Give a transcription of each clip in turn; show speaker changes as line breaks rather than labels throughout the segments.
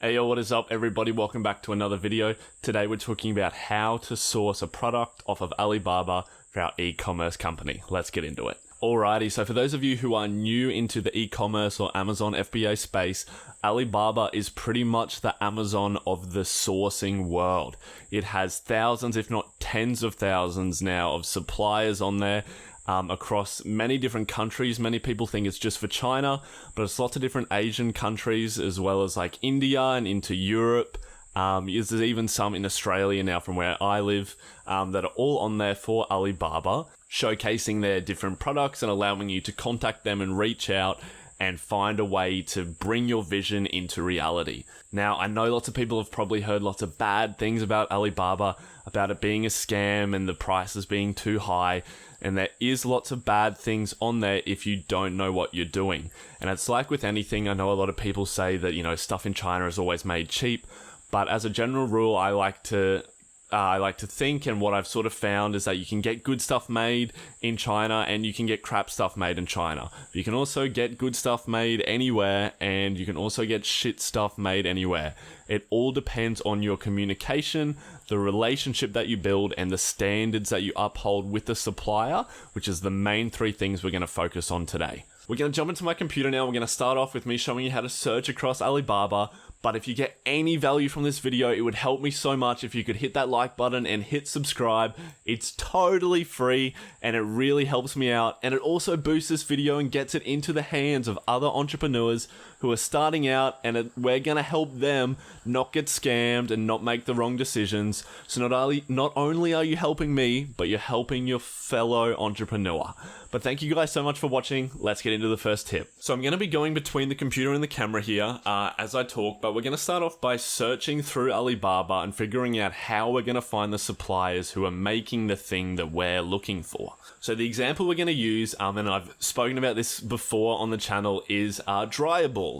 Hey yo, what is up everybody? Welcome back to another video. Today we're talking about how to source a product off of Alibaba for our e-commerce company. Let's get into it. Alrighty, so for those of you who are new into the e-commerce or Amazon FBA space, Alibaba is pretty much the Amazon of the sourcing world. It has thousands, if not tens of thousands now of suppliers on there. Across many different countries. Many people think it's just for China, but it's lots of different Asian countries as well as like India and into Europe. There's even some in Australia now from where I live that are all on there for Alibaba, showcasing their different products and allowing you to contact them and reach out and find a way to bring your vision into reality. Now, I know lots of people have probably heard lots of bad things about Alibaba, about it being a scam and the prices being too high. And there is lots of bad things on there if you don't know what you're doing. And it's like with anything, I know a lot of people say that, stuff in China is always made cheap. But as a general rule, I like to think, and what I've sort of found is that you can get good stuff made in China and you can get crap stuff made in China. You can also get good stuff made anywhere, and you can also get shit stuff made anywhere. It all depends on your communication, the relationship that you build, and the standards that you uphold with the supplier, which is the main three things we're going to focus on today. We're going to jump into my computer now. We're going to start off with me showing you how to search across Alibaba. But if you get any value from this video, it would help me so much if you could hit that like button and hit subscribe. It's totally free and it really helps me out. And it also boosts this video and gets it into the hands of other entrepreneurs who are starting out, and we're going to help them not get scammed and not make the wrong decisions. So not only are you helping me, but you're helping your fellow entrepreneur. But thank you guys so much for watching. Let's get into the first tip. So I'm going to be going between the computer and the camera here as I talk, but we're going to start off by searching through Alibaba and figuring out how we're going to find the suppliers who are making the thing that we're looking for. So the example we're going to use, and I've spoken about this before on the channel, is dryer balls.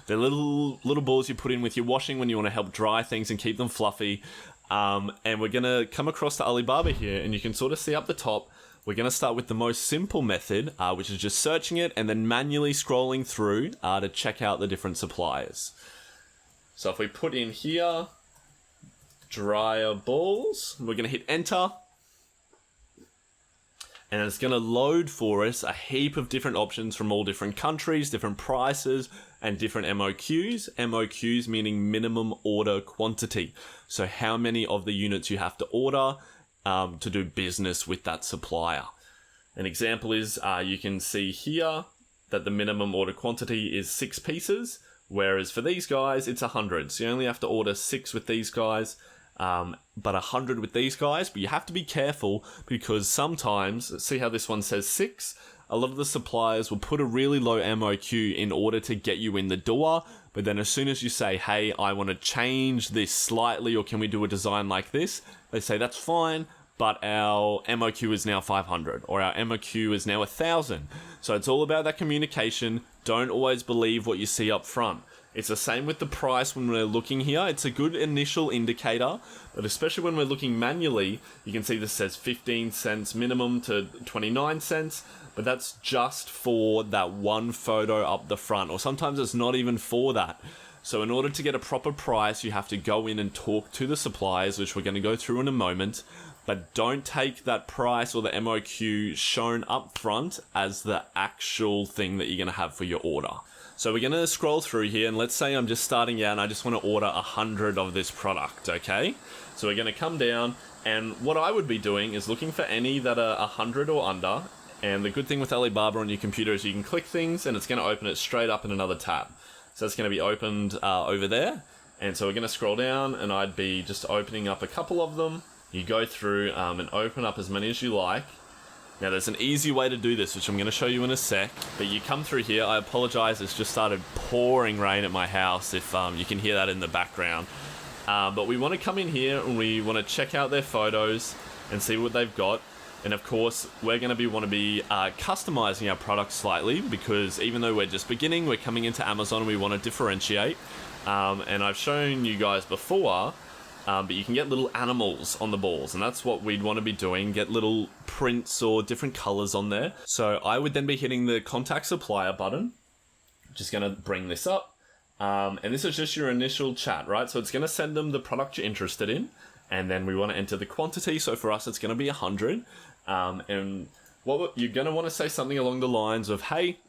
They're little balls you put in with your washing when you want to help dry things and keep them fluffy. And we're going to come across to Alibaba here, and you can sort of see up the top, we're going to start with the most simple method, which is just searching it and then manually scrolling through to check out the different suppliers. So if we put in here, dryer balls, we're going to hit enter. And it's going to load for us a heap of different options from all different countries, different prices, and different MOQs. MOQs meaning minimum order quantity. So how many of the units you have to order to do business with that supplier. An example is you can see here that the minimum order quantity is 6 pieces, whereas for these guys it's 100. So you only have to order 6 with these guys, but 100 with these guys. But you have to be careful because sometimes, see how this one says 6? A lot of the suppliers will put a really low MOQ in order to get you in the door. But then as soon as you say, hey, I want to change this slightly, or can we do a design like this? They say, that's fine, but our MOQ is now 500, or our MOQ is now 1,000. So it's all about that communication. Don't always believe what you see up front. It's the same with the price when we're looking here. It's a good initial indicator, but especially when we're looking manually, you can see this says 15 cents minimum to 29 cents, but that's just for that one photo up the front, or sometimes it's not even for that. So in order to get a proper price, you have to go in and talk to the suppliers, which we're going to go through in a moment, but don't take that price or the MOQ shown up front as the actual thing that you're going to have for your order. So we're going to scroll through here, and let's say I'm just starting out and I just want to order 100 of this product, okay? So we're going to come down, and what I would be doing is looking for any that are 100 or under. And the good thing with Alibaba on your computer is you can click things and it's going to open it straight up in another tab. So it's going to be opened over there. And so we're going to scroll down, and I'd be just opening up a couple of them. You go through and open up as many as you like. Now there's an easy way to do this, which I'm going to show you in a sec. But you come through here. I apologize, it's just started pouring rain at my house if you can hear that in the background. But we want to come in here and we want to check out their photos and see what they've got. And of course, we're going to want to be customizing our product slightly, because even though we're just beginning, we're coming into Amazon and we want to differentiate. And I've shown you guys before, but you can get little animals on the balls, and that's what we'd want to be doing, get little prints or different colors on there. So I would then be hitting the contact supplier button. Just going to bring this up. And this is just your initial chat, right? So it's going to send them the product you're interested in, and then we want to enter the quantity. So for us, it's going to be 100. And what you're going to want to say something along the lines of, hey,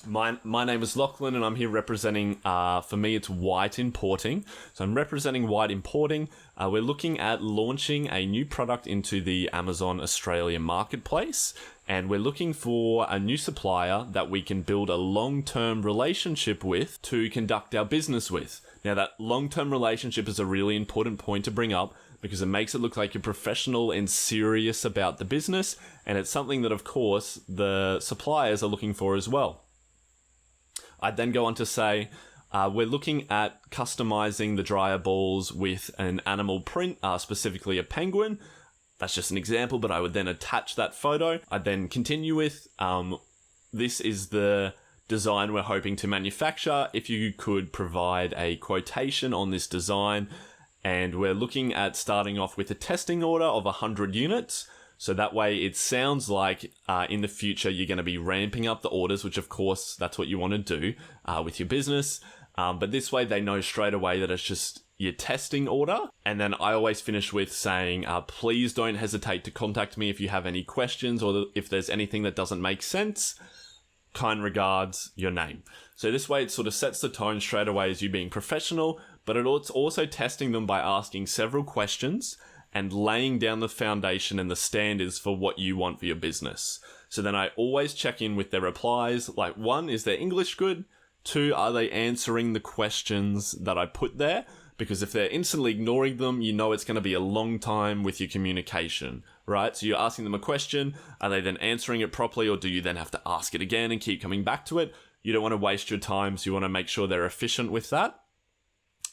my name is Lachlan, and I'm here representing, for me, it's White Importing. So I'm representing White Importing. We're looking at launching a new product into the Amazon Australia marketplace, and we're looking for a new supplier that we can build a long-term relationship with to conduct our business with. Now, that long-term relationship is a really important point to bring up because it makes it look like you're professional and serious about the business, and it's something that, of course, the suppliers are looking for as well. I'd then go on to say, we're looking at customizing the dryer balls with an animal print, specifically a penguin. That's just an example, but I would then attach that photo. I'd then continue with, this is the design we're hoping to manufacture. If you could provide a quotation on this design, and we're looking at starting off with a testing order of 100 units. So that way it sounds like in the future you're going to be ramping up the orders, which of course that's what you want to do with your business. But this way they know straight away that it's just your testing order. And then I always finish with saying, please don't hesitate to contact me if you have any questions or if there's anything that doesn't make sense. Kind regards, your name. So this way it sort of sets the tone straight away as you being professional, but it's also testing them by asking several questions and laying down the foundation and the standards for what you want for your business. So then I always check in with their replies. Like, 1, is their English good? 2, are they answering the questions that I put there? Because if they're instantly ignoring them, you know it's going to be a long time with your communication, right? So you're asking them a question. Are they then answering it properly, or do you then have to ask it again and keep coming back to it? You don't want to waste your time, so you want to make sure they're efficient with that.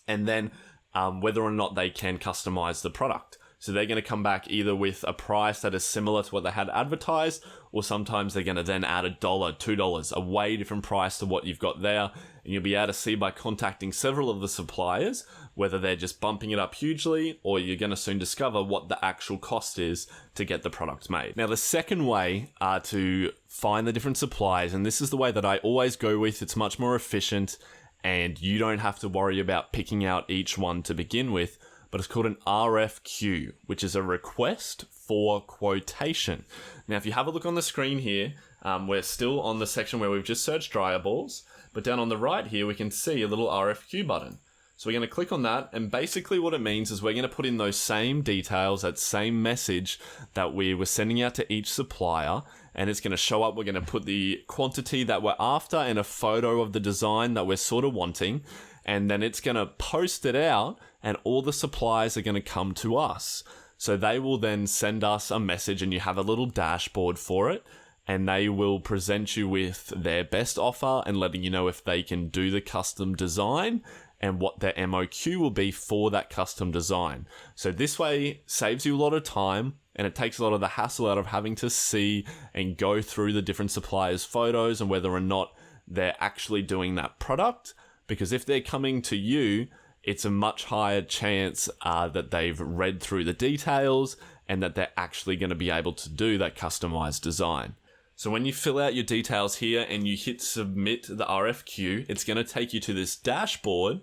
And then whether or not they can customize the product. So they're going to come back either with a price that is similar to what they had advertised, or sometimes they're going to then add $1, $2, a way different price to what you've got there. And you'll be able to see by contacting several of the suppliers, whether they're just bumping it up hugely, or you're going to soon discover what the actual cost is to get the product made. Now, the second way to find the different suppliers, and this is the way that I always go with, it's much more efficient, and you don't have to worry about picking out each one to begin with, but it's called an RFQ, which is a request for quotation. Now, if you have a look on the screen here, we're still on the section where we've just searched dryer balls, but down on the right here, we can see a little RFQ button. So we're going to click on that, and basically what it means is we're going to put in those same details, that same message that we were sending out to each supplier, and it's going to show up. We're going to put the quantity that we're after and a photo of the design that we're sort of wanting, and then it's going to post it out, and all the suppliers are going to come to us. So they will then send us a message, and you have a little dashboard for it, and they will present you with their best offer and letting you know if they can do the custom design and what their MOQ will be for that custom design. So this way saves you a lot of time, and it takes a lot of the hassle out of having to see and go through the different suppliers' photos and whether or not they're actually doing that product. Because if they're coming to you, it's a much higher chance that they've read through the details and that they're actually going to be able to do that customized design. So when you fill out your details here and you hit submit the RFQ, it's going to take you to this dashboard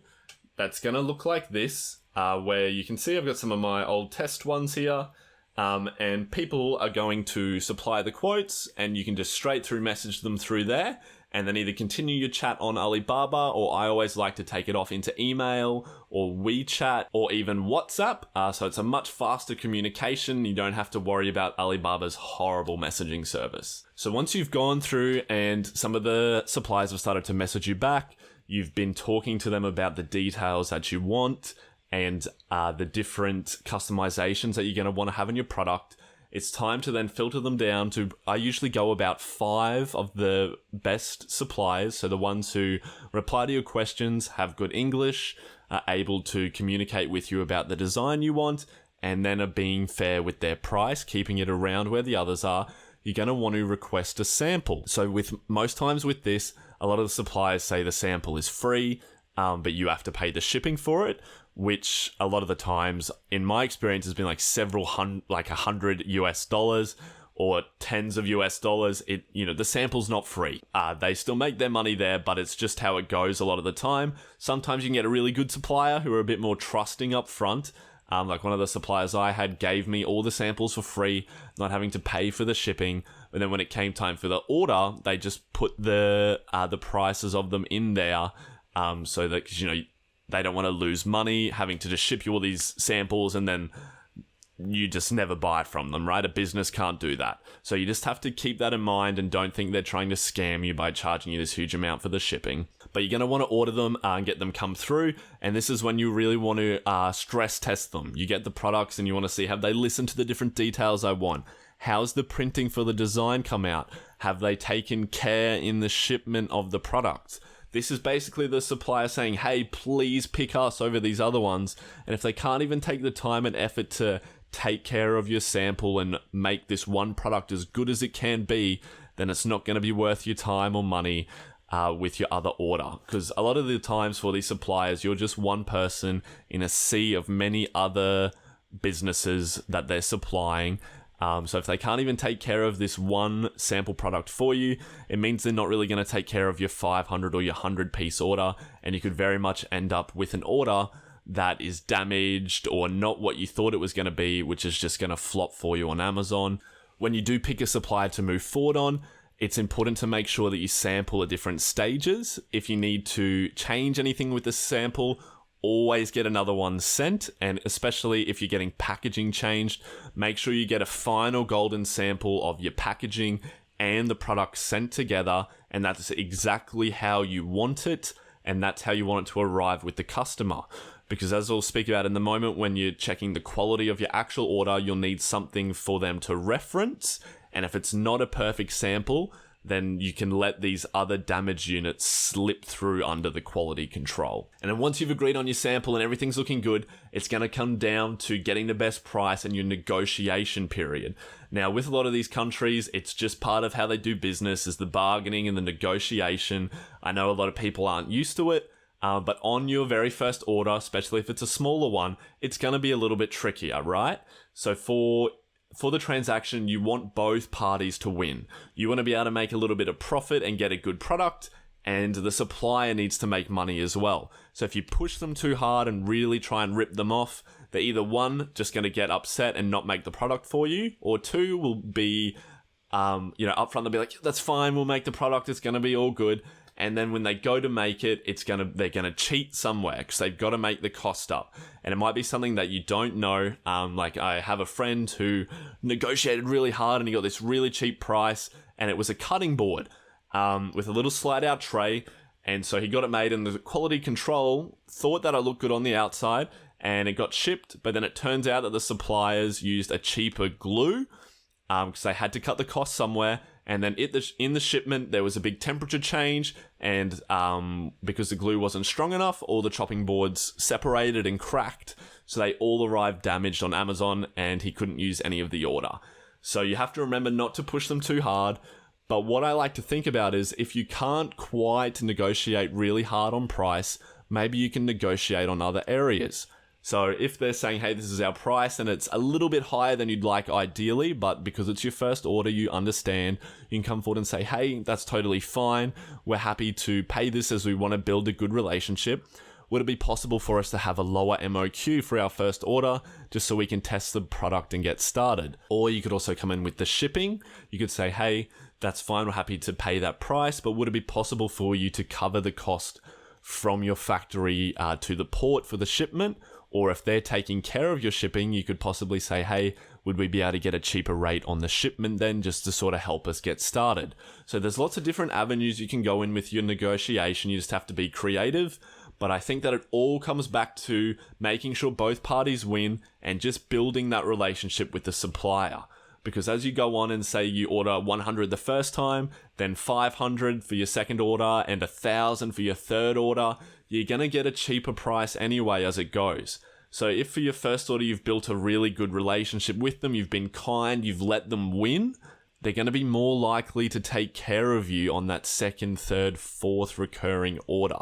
that's going to look like this, where you can see I've got some of my old test ones here, and people are going to supply the quotes, and you can just straight through message them through there, and then either continue your chat on Alibaba, or I always like to take it off into email or WeChat or even WhatsApp. So it's a much faster communication. You don't have to worry about Alibaba's horrible messaging service. So once you've gone through and some of the suppliers have started to message you back, you've been talking to them about the details that you want and the different customizations that you're going to want to have in your product. It's time to then filter them down to, I usually go about 5 of the best suppliers. So the ones who reply to your questions, have good English, are able to communicate with you about the design you want, and then are being fair with their price, keeping it around where the others are. You're going to want to request a sample. So with most times with this, a lot of the suppliers say the sample is free, but you have to pay the shipping for it, which a lot of the times, in my experience, has been like $100 US, or tens of US dollars, the sample's not free. They still make their money there, but it's just how it goes a lot of the time. Sometimes you can get a really good supplier who are a bit more trusting up front. Like one of the suppliers I had gave me all the samples for free, not having to pay for the shipping. But then when it came time for the order, they just put the prices of them in there, so that, because they don't want to lose money having to just ship you all these samples and then you just never buy from them, right? A business can't do that. So you just have to keep that in mind and don't think they're trying to scam you by charging you this huge amount for the shipping. But you're going to want to order them and get them come through. And this is when you really want to stress test them. You get the products and you want to see, have they listened to the different details I want? How's the printing for the design come out? Have they taken care in the shipment of the products? This is basically the supplier saying, hey, please pick us over these other ones. And if they can't even take the time and effort to take care of your sample and make this one product as good as it can be, then it's not going to be worth your time or money with your other order. Because a lot of the times for these suppliers, you're just one person in a sea of many other businesses that they're supplying. So if they can't even take care of this one sample product for you, it means they're not really going to take care of your 500 or your 100 piece order, and you could very much end up with an order that is damaged or not what you thought it was going to be, which is just going to flop for you on Amazon. When you do pick a supplier to move forward on, it's important to make sure that you sample at different stages. If you need to change anything with the sample, always get another one sent. And especially if you're getting packaging changed, make sure you get a final golden sample of your packaging and the product sent together. And that's exactly how you want it. And that's how you want it to arrive with the customer. Because as I'll speak about in the moment, when you're checking the quality of your actual order, you'll need something for them to reference. And if it's not a perfect sample, then you can let these other damaged units slip through under the quality control. And then once you've agreed on your sample and everything's looking good, it's going to come down to getting the best price and your negotiation period. Now, with a lot of these countries, it's just part of how they do business, is the bargaining and the negotiation. I know a lot of people aren't used to it. But on your very first order, especially if it's a smaller one, it's going to be a little bit trickier, right? So for the transaction, you want both parties to win. You want to be able to make a little bit of profit and get a good product, and the supplier needs to make money as well. So if you push them too hard and really try and rip them off, they're either one, just going to get upset and not make the product for you, or two, will be, upfront, they'll be like, that's fine, we'll make the product, it's going to be all good. And then when they go to make it, they're gonna cheat somewhere because they've got to make the cost up. And it might be something that you don't know. Like I have a friend who negotiated really hard and he got this really cheap price, and it was a cutting board with a little slide out tray. And so he got it made, and the quality control thought that it looked good on the outside, and it got shipped. But then it turns out that the suppliers used a cheaper glue because they had to cut the cost somewhere. And then in the shipment, there was a big temperature change, and because the glue wasn't strong enough, all the chopping boards separated and cracked. So they all arrived damaged on Amazon, and he couldn't use any of the order. So you have to remember not to push them too hard. But what I like to think about is, if you can't quite negotiate really hard on price, maybe you can negotiate on other areas. So if they're saying, hey, this is our price, and it's a little bit higher than you'd like ideally, but because it's your first order, you understand, you can come forward and say, hey, that's totally fine. We're happy to pay this as we want to build a good relationship. Would it be possible for us to have a lower MOQ for our first order, just so we can test the product and get started? Or you could also come in with the shipping. You could say, hey, that's fine, we're happy to pay that price, but would it be possible for you to cover the cost from your factory to the port for the shipment? Or if they're taking care of your shipping, you could possibly say, hey, would we be able to get a cheaper rate on the shipment then, just to sort of help us get started? So there's lots of different avenues you can go in with your negotiation. You just have to be creative. But I think that it all comes back to making sure both parties win and just building that relationship with the supplier. Because as you go on and say you order 100 the first time, then 500 for your second order and 1,000 for your third order, you're going to get a cheaper price anyway as it goes. So if for your first order you've built a really good relationship with them, you've been kind, you've let them win, they're going to be more likely to take care of you on that second, third, fourth recurring order.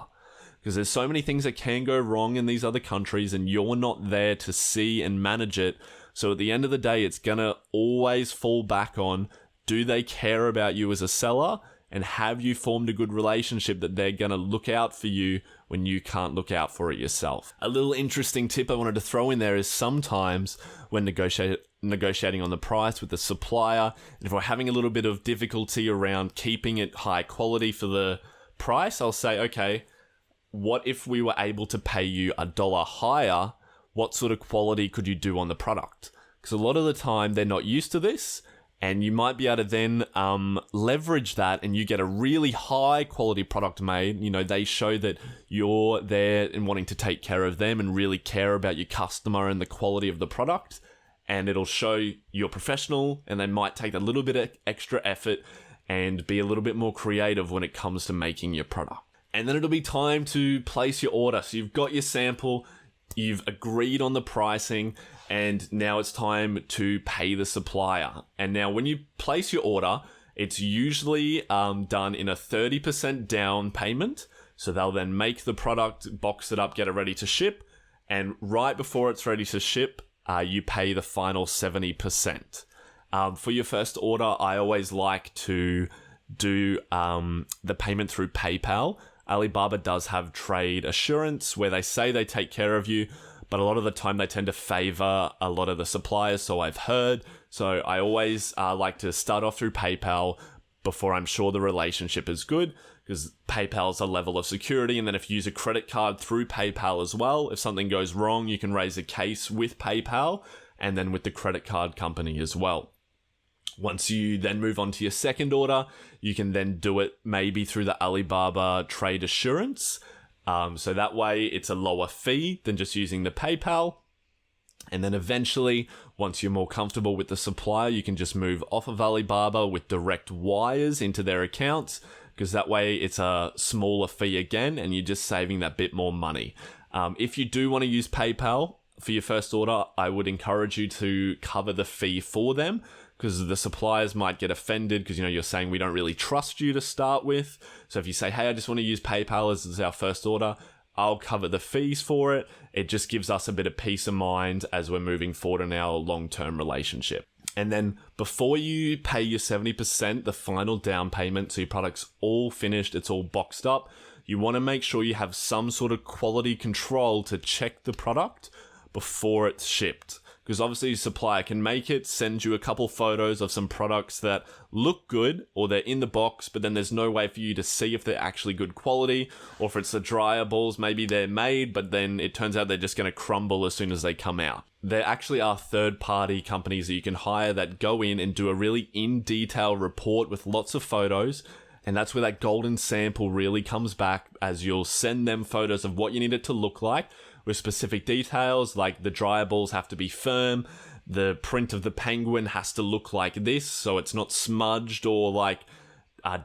Because there's so many things that can go wrong in these other countries, and you're not there to see and manage it. So at the end of the day, it's going to always fall back on, do they care about you as a seller? And have you formed a good relationship that they're going to look out for you when you can't look out for it yourself? A little interesting tip I wanted to throw in there is sometimes when negotiating on the price with the supplier, and if we're having a little bit of difficulty around keeping it high quality for the price, I'll say, okay, what if we were able to pay you $1 higher? What sort of quality could you do on the product? Because a lot of the time they're not used to this. And you might be able to then leverage that and you get a really high quality product made. You know, they show that you're there and wanting to take care of them and really care about your customer and the quality of the product. And it'll show you're professional, and they might take a little bit of extra effort and be a little bit more creative when it comes to making your product. And then it'll be time to place your order. So you've got your sample, you've agreed on the pricing, and now it's time to pay the supplier. And now when you place your order, it's usually done in a 30% down payment. So they'll then make the product, box it up, get it ready to ship. And right before it's ready to ship, you pay the final 70%. For your first order, I always like to do the payment through PayPal. Alibaba does have trade assurance where they say they take care of you, but a lot of the time they tend to favor a lot of the suppliers, so I've heard. So I always like to start off through PayPal before I'm sure the relationship is good, because PayPal's a level of security. And then if you use a credit card through PayPal as well, if something goes wrong, you can raise a case with PayPal and then with the credit card company as well. Once you then move on to your second order, you can then do it maybe through the Alibaba Trade Assurance. So that way it's a lower fee than just using the PayPal. And then eventually, once you're more comfortable with the supplier, you can just move off of Alibaba with direct wires into their accounts, because that way it's a smaller fee again, and you're just saving that bit more money. If you do want to use PayPal for your first order, I would encourage you to cover the fee for them, because the suppliers might get offended because, you're saying we don't really trust you to start with. So if you say, hey, I just want to use PayPal as our first order, I'll cover the fees for it. It just gives us a bit of peace of mind as we're moving forward in our long-term relationship. And then before you pay your 70%, the final down payment, so your product's all finished, it's all boxed up, you want to make sure you have some sort of quality control to check the product before it's shipped. Because obviously your supplier can make it, send you a couple photos of some products that look good, or they're in the box, but then there's no way for you to see if they're actually good quality, or if it's the dryer balls, maybe they're made, but then it turns out they're just going to crumble as soon as they come out. There actually are third-party companies that you can hire that go in and do a really in-detail report with lots of photos, and that's where that golden sample really comes back, as you'll send them photos of what you need it to look like, with specific details, like the dryer balls have to be firm, the print of the penguin has to look like this, so it's not smudged or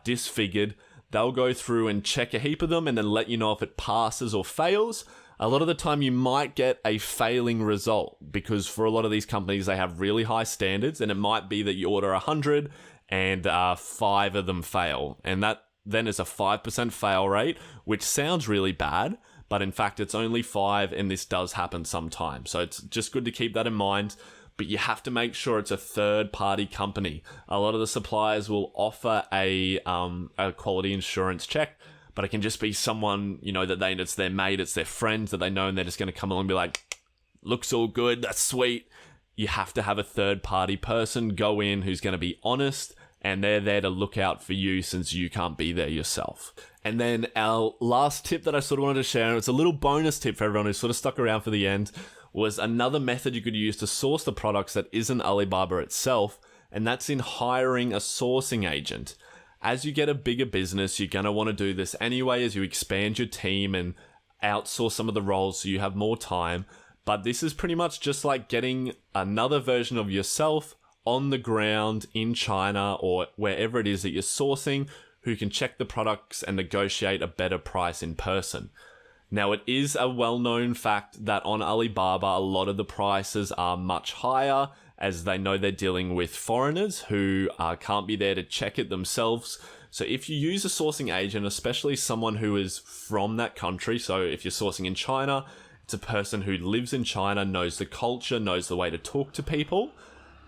disfigured. They'll go through and check a heap of them and then let you know if it passes or fails. A lot of the time you might get a failing result, because for a lot of these companies, they have really high standards, and it might be that you order 100 and 5 of them fail. And that then is a 5% fail rate, which sounds really bad, but in fact, it's only 5, and this does happen sometimes. So it's just good to keep that in mind, but you have to make sure it's a third-party company. A lot of the suppliers will offer a quality insurance check, but it can just be someone, that it's their mate, it's their friends that they know, and they're just going to come along and be like, looks all good, that's sweet. You have to have a third-party person go in who's going to be honest, and they're there to look out for you since you can't be there yourself. And then our last tip that I sort of wanted to share, and it's a little bonus tip for everyone who sort of stuck around for the end, was another method you could use to source the products that isn't Alibaba itself, and that's in hiring a sourcing agent. As you get a bigger business, you're going to want to do this anyway as you expand your team and outsource some of the roles so you have more time. But this is pretty much just like getting another version of yourself on the ground in China or wherever it is that you're sourcing, who can check the products and negotiate a better price in person. Now, it is a well-known fact that on Alibaba, a lot of the prices are much higher, as they know they're dealing with foreigners who can't be there to check it themselves. So if you use a sourcing agent, especially someone who is from that country, so if you're sourcing in China It's a person who lives in China, knows the culture, knows the way to talk to people.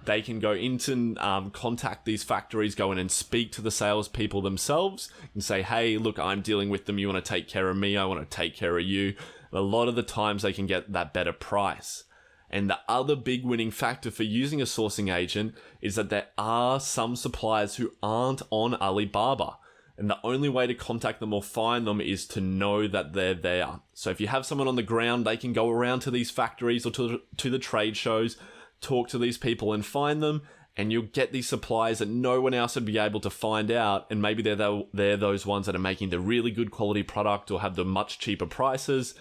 They can go into contact these factories, go in and speak to the salespeople themselves and say, hey, look, I'm dealing with them. You want to take care of me? I want to take care of you. A lot of the times they can get that better price. And the other big winning factor for using a sourcing agent is that there are some suppliers who aren't on Alibaba. And the only way to contact them or find them is to know that they're there. So if you have someone on the ground, they can go around to these factories or to the trade shows, talk to these people and find them, and you'll get these suppliers that no one else would be able to find out. And maybe they're those ones that are making the really good quality product or have the much cheaper prices.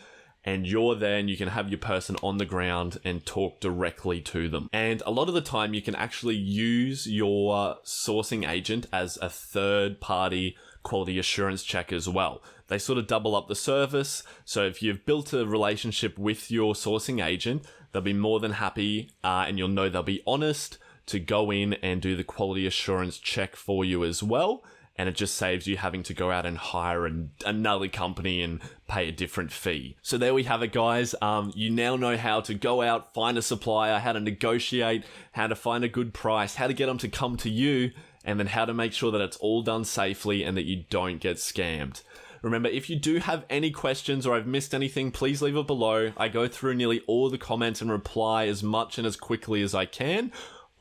And you're there and you can have your person on the ground and talk directly to them. And a lot of the time you can actually use your sourcing agent as a third party quality assurance check as well. They sort of double up the service. So if you've built a relationship with your sourcing agent, they'll be more than happy and you'll know they'll be honest to go in and do the quality assurance check for you as well. And it just saves you having to go out and hire another company and pay a different fee. So there we have it, guys. You now know how to go out, find a supplier, how to negotiate, how to find a good price, how to get them to come to you, and then how to make sure that it's all done safely and that you don't get scammed. Remember, if you do have any questions or I've missed anything, please leave it below. I go through nearly all the comments and reply as much and as quickly as I can.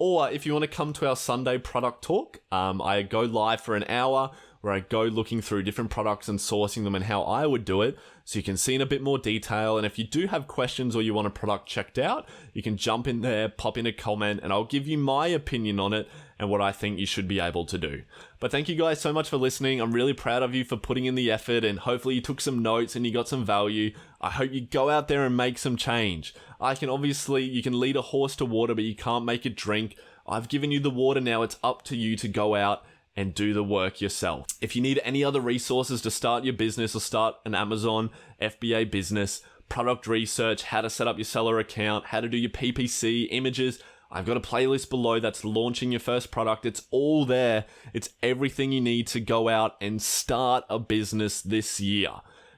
Or if you want to come to our Sunday product talk, I go live for an hour where I go looking through different products and sourcing them and how I would do it. So you can see in a bit more detail. And if you do have questions or you want a product checked out, you can jump in there, pop in a comment, and I'll give you my opinion on it and what I think you should be able to do. But thank you guys so much for listening. I'm really proud of you for putting in the effort, and hopefully you took some notes and you got some value. I hope you go out there and make some change. You can lead a horse to water, but you can't make it drink. I've given you the water now. It's up to you to go out and do the work yourself. If you need any other resources to start your business or start an Amazon FBA business, product research, how to set up your seller account, how to do your PPC, images, I've got a playlist below that's launching your first product. It's all there. It's everything you need to go out and start a business this year.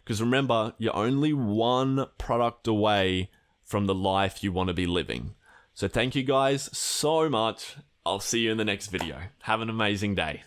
Because remember, you're only one product away from the life you want to be living. So thank you guys so much. I'll see you in the next video. Have an amazing day.